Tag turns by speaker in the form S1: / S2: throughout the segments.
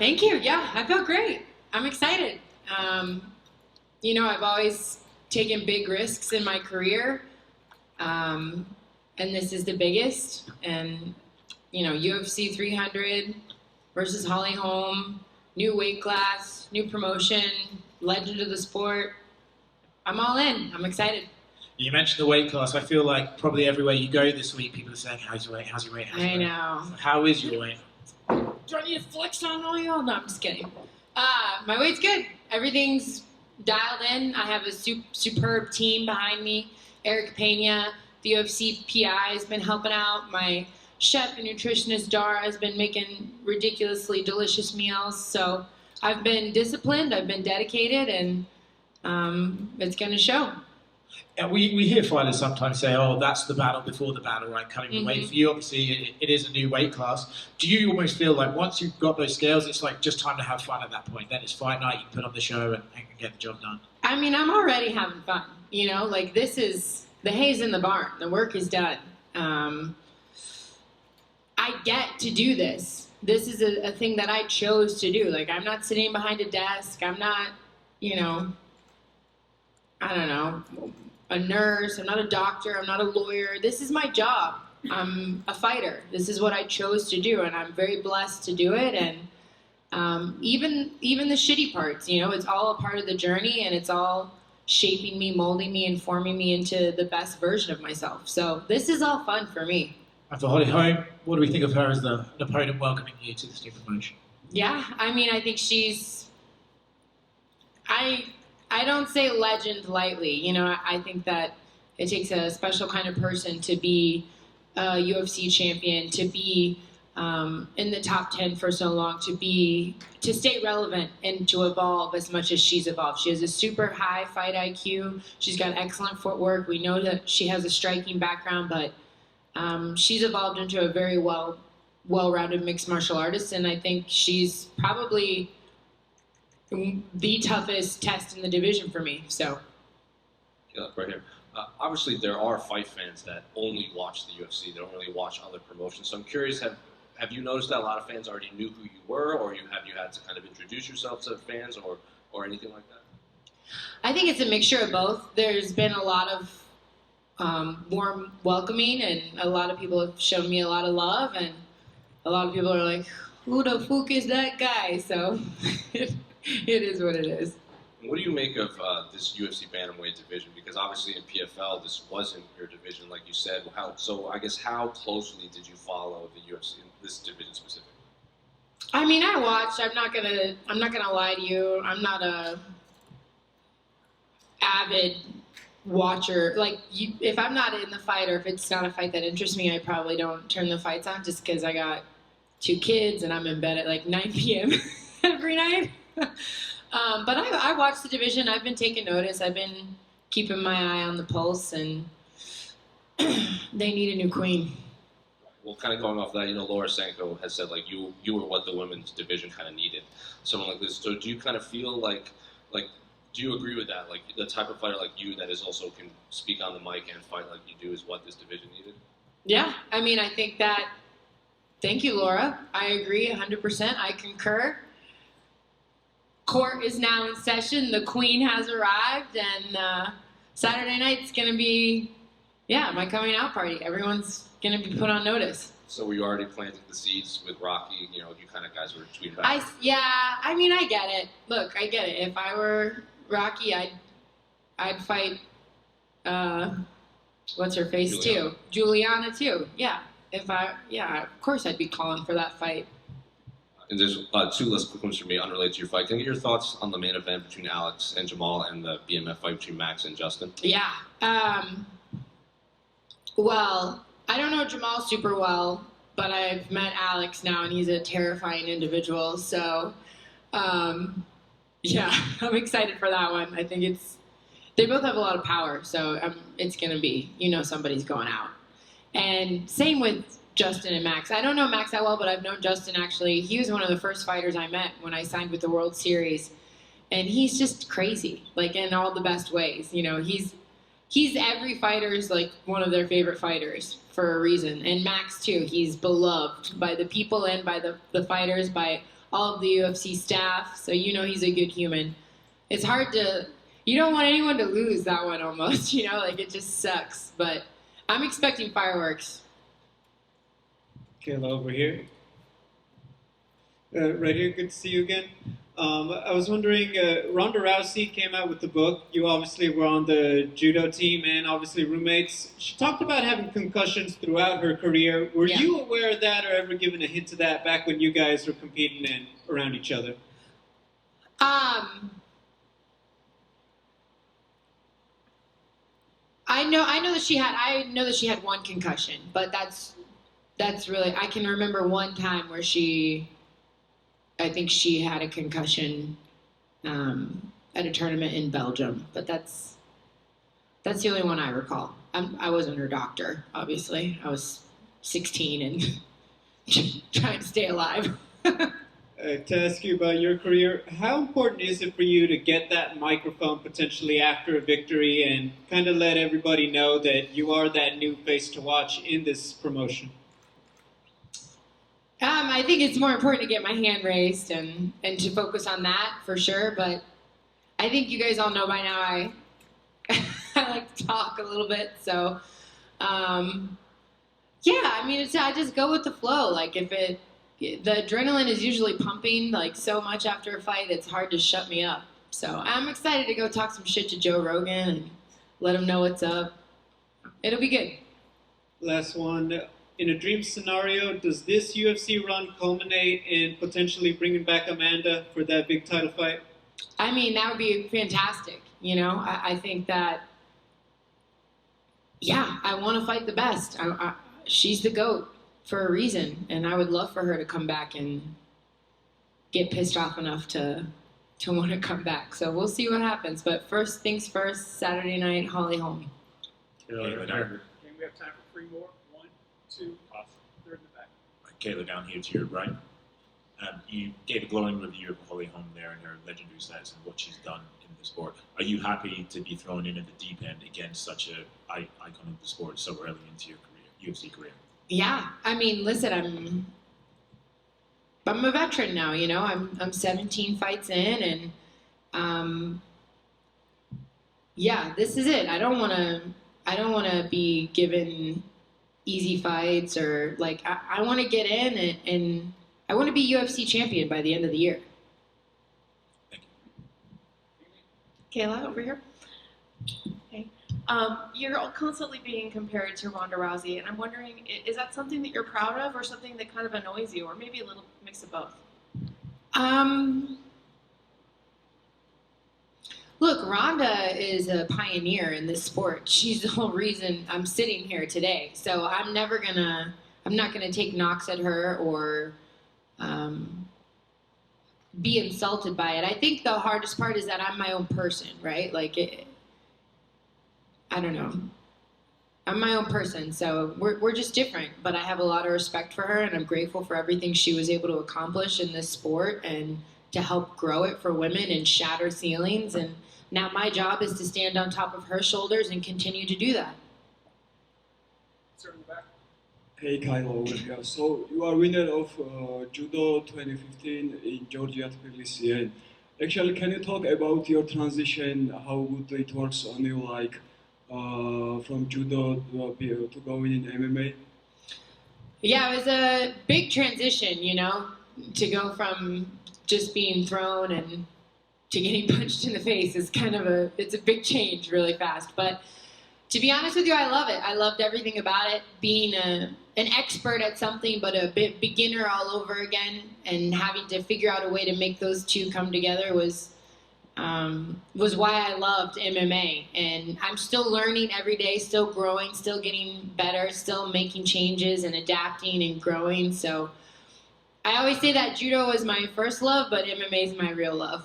S1: Thank you. Yeah, I felt great. I'm excited. I've always taken big risks in my career, and this is the biggest. And, UFC 300 versus Holly Holm, new weight class, new promotion, legend of the sport. I'm all in. I'm excited.
S2: You mentioned the weight class. I feel like probably everywhere you go this week, people are saying, how's your weight, how's your weight, how's your weight?
S1: I know.
S2: How is your weight?
S1: Do I need to flex on all y'all? No, I'm just kidding. My weight's good. Everything's dialed in. I have a superb team behind me. Eric Pena, the UFC PI, has been helping out. My chef and nutritionist, Dara, has been making ridiculously delicious meals. So I've been disciplined, I've been dedicated, and it's going to show.
S2: And we hear fighters sometimes say, oh, that's the battle before the battle, right? Cutting the weight. For you, obviously, it is a new weight class. Do you almost feel like once you've got those scales, it's like just time to have fun at that point? Then it's fight night, you can put on the show and get the job done.
S1: I mean, I'm already having fun. This is, the hay's in the barn. The work is done. I get to do this. This is a thing that I chose to do. Like, I'm not sitting behind a desk. I'm not, I don't know, a nurse. I'm not a doctor. I'm not a lawyer. This is my job. I'm a fighter. This is what I chose to do, and I'm very blessed to do it. And even the shitty parts, it's all a part of the journey, and it's all shaping me, molding me, and forming me into the best version of myself. So this is all fun for me.
S2: And for Holly Holm, what do we think of her as an opponent welcoming you to this new promotion?
S1: Yeah, I mean, I think she's... I don't say legend lightly. I think that it takes a special kind of person to be a UFC champion, to be in the top 10 for so long, to stay relevant and to evolve as much as she's evolved. She has a super high fight IQ. She's got excellent footwork. We know that she has a striking background, but she's evolved into a very well-rounded mixed martial artist, and I think she's probably the toughest test in the division for me. So,
S3: yeah, right here. Obviously, there are fight fans that only watch the UFC. They don't really watch other promotions. So I'm curious, have you noticed that a lot of fans already knew who you were, or have you had to kind of introduce yourself to fans, or anything like that?
S1: I think it's a mixture of both. There's been a lot of warm welcoming, and a lot of people have shown me a lot of love, and a lot of people are like, who the fuck is that guy? So it is what it is.
S3: What do you make of this UFC bantamweight division? Because obviously in PFL, this wasn't your division, like you said. So I guess how closely did you follow the UFC, this division specifically?
S1: I mean, I watched. I'm not gonna lie to you. I'm not a avid watcher. Like, if I'm not in the fight, or if it's not a fight that interests me, I probably don't turn the fights on, just because I got 2 kids and I'm in bed at like 9 p.m. every night. But I watched the division. I've been taking notice. I've been keeping my eye on the pulse, and they need a new queen.
S3: Well, kind of going off that, Laura Sanko has said, like, you were what the women's division kind of needed. Someone like this. So do you kind of feel like, do you agree with that? Like, the type of fighter like you that is also can speak on the mic and fight like you do is what this division needed?
S1: Yeah. I mean, I think that, thank you, Laura. I agree 100%. I concur. Court is now in session. The queen has arrived, and Saturday night's going to be, my coming out party. Everyone's going to be put on notice.
S3: So were you already planting the seeds with Rocky? You kind of guys were tweeting back.
S1: I mean, I get it. Look, I get it. If I were Rocky, I'd fight, what's her face too? Juliana too. Yeah. Of course I'd be calling for that fight.
S3: And there's 2 last quick ones for me, unrelated to your fight. Can I get your thoughts on the main event between Alex and Jamal, and the BMF fight between Max and Justin?
S1: Yeah. Well, I don't know Jamal super well, but I've met Alex now, and he's a terrifying individual. So, I'm excited for that one. I think they both have a lot of power, so it's going to be, somebody's going out. And same with Justin and Max. I don't know Max that well, but I've known Justin actually. He was one of the first fighters I met when I signed with the World Series. And he's just crazy, like, in all the best ways. He's every fighter's, like, one of their favorite fighters for a reason. And Max, too. He's beloved by the people and by the fighters, by all of the UFC staff. So you know he's a good human. It's hard to, you don't want anyone to lose that one almost, you know, like it just sucks. But I'm expecting fireworks.
S4: Kayla over here. Right here, good to see you again. I was wondering, Ronda Rousey came out with the book. You obviously were on the judo team and obviously roommates. She talked about having concussions throughout her career. Were
S1: Yeah.
S4: you aware of that or ever given a hint of that back when you guys were competing and around each other?
S1: I know that she had one concussion, but that's really, I can remember one time where I think she had a concussion at a tournament in Belgium, but that's the only one I recall. I wasn't her doctor, obviously. I was 16 and trying to stay alive.
S4: To ask you about your career, how important is it for you to get that microphone potentially after a victory and kind of let everybody know that you are that new face to watch in this promotion?
S1: I think it's more important to get my hand raised and to focus on that for sure. But I think you guys all know by now I like to talk a little bit. So, yeah, I mean, I just go with the flow. Like the adrenaline is usually pumping like so much after a fight, it's hard to shut me up. So I'm excited to go talk some shit to Joe Rogan and let him know what's up. It'll be good.
S4: Last one. In a dream scenario, does this UFC run culminate in potentially bringing back Amanda for that big title fight?
S1: I mean, that would be fantastic. You know, I think that, yeah, I want to fight the best. She's the GOAT for a reason, and I would love for her to come back and get pissed off enough to want to come back. So we'll see what happens. But first things first, Saturday night, Holly Holm.
S5: Okay, we have time for 3 more. 1, 2, awesome. Third in the back.
S6: Kayla, down here to your right. You gave a glowing review of Holly Holm there and her legendary status and what she's done in the sport. Are you happy to be thrown in at the deep end against such an icon of the sport so early into your career, UFC career?
S1: Yeah, I mean, listen, I'm a veteran now. You know, I'm 17 fights in, and yeah, this is it. I don't want to be given easy fights or like I want to get in and I want to be UFC champion by the end of the year.
S6: Thank you.
S7: Kayla, over here. Hey. You're constantly being compared to Ronda Rousey, and I'm wondering, is that something that you're proud of or something that kind of annoys you, or maybe a little mix of both?
S1: Look, Ronda is a pioneer in this sport. She's the whole reason I'm sitting here today. So I'm not gonna take knocks at her or be insulted by it. I think the hardest part is that I'm my own person, right? Like, I don't know. I'm my own person, so we're just different. But I have a lot of respect for her, and I'm grateful for everything she was able to accomplish in this sport and to help grow it for women and shatter ceilings. And now my job is to stand on top of her shoulders and continue to do that.
S5: Sir in the back.
S8: Hey Kayla over here. So you are winner of Judo 2015 in Georgia, Tbilisi. And actually, can you talk about your transition, how good it works on you, like from Judo to going in MMA?
S1: Yeah, it was a big transition, you know, to go from just being thrown and to getting punched in the face is it's a big change really fast. But to be honest with you, I love it. I loved everything about it. Being an expert at something, but a bit beginner all over again, and having to figure out a way to make those two come together was why I loved MMA. And I'm still learning every day, still growing, still getting better, still making changes and adapting and growing. So I always say that judo is my first love, but MMA is my real love.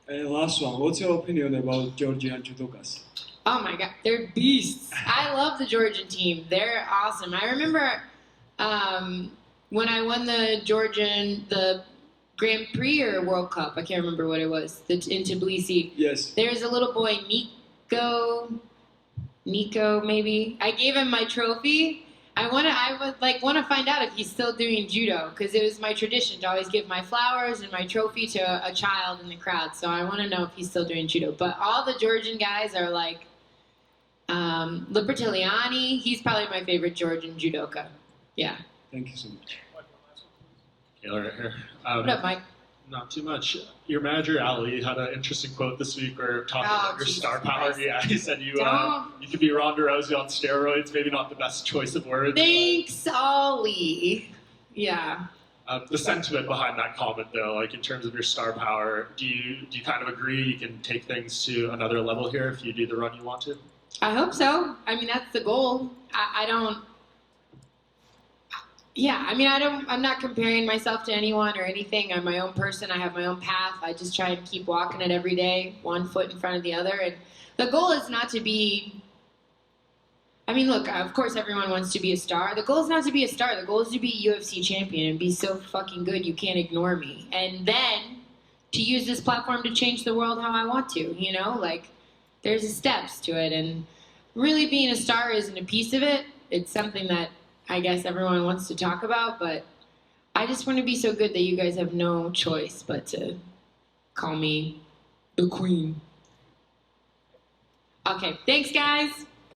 S8: And last one, what's your opinion about Georgian judokas?
S1: Oh my God, they're beasts. I love the Georgian team. They're awesome. I remember when I won the Grand Prix or World Cup, I can't remember what it was, in Tbilisi.
S8: Yes.
S1: There's a little boy, Nico maybe. I gave him my trophy. I would want to find out if he's still doing judo, because it was my tradition to always give my flowers and my trophy to a child in the crowd. So I want to know if he's still doing judo. But all the Georgian guys are like Libertiliani. He's probably my favorite Georgian judoka. Yeah.
S8: Thank you so much.
S9: Kayla right here.
S1: What up, Mike?
S9: Not too much. Your manager Ali had an interesting quote this week where talking about your
S1: Jesus
S9: star power.
S1: Christ.
S9: Yeah, he said you
S1: Don't.
S9: you could be Ronda Rousey on steroids. Maybe not the best choice of words.
S1: Thanks, Ollie. Yeah.
S9: The sentiment behind that comment, though, like in terms of your star power, do you kind of agree you can take things to another level here if you do the run you want to?
S1: I hope so. I mean, that's the goal. I don't. Yeah, I mean, I'm not comparing myself to anyone or anything. I'm my own person. I have my own path. I just try and keep walking it every day, one foot in front of the other. And the goal is not to be. I mean, look, of course everyone wants to be a star. The goal is not to be a star. The goal is to be UFC champion and be so fucking good you can't ignore me. And then to use this platform to change the world how I want to, you know? Like, there's steps to it. And really being a star isn't a piece of it. It's something that I guess everyone wants to talk about, but I just want to be so good that you guys have no choice but to call me the queen. Okay, thanks guys.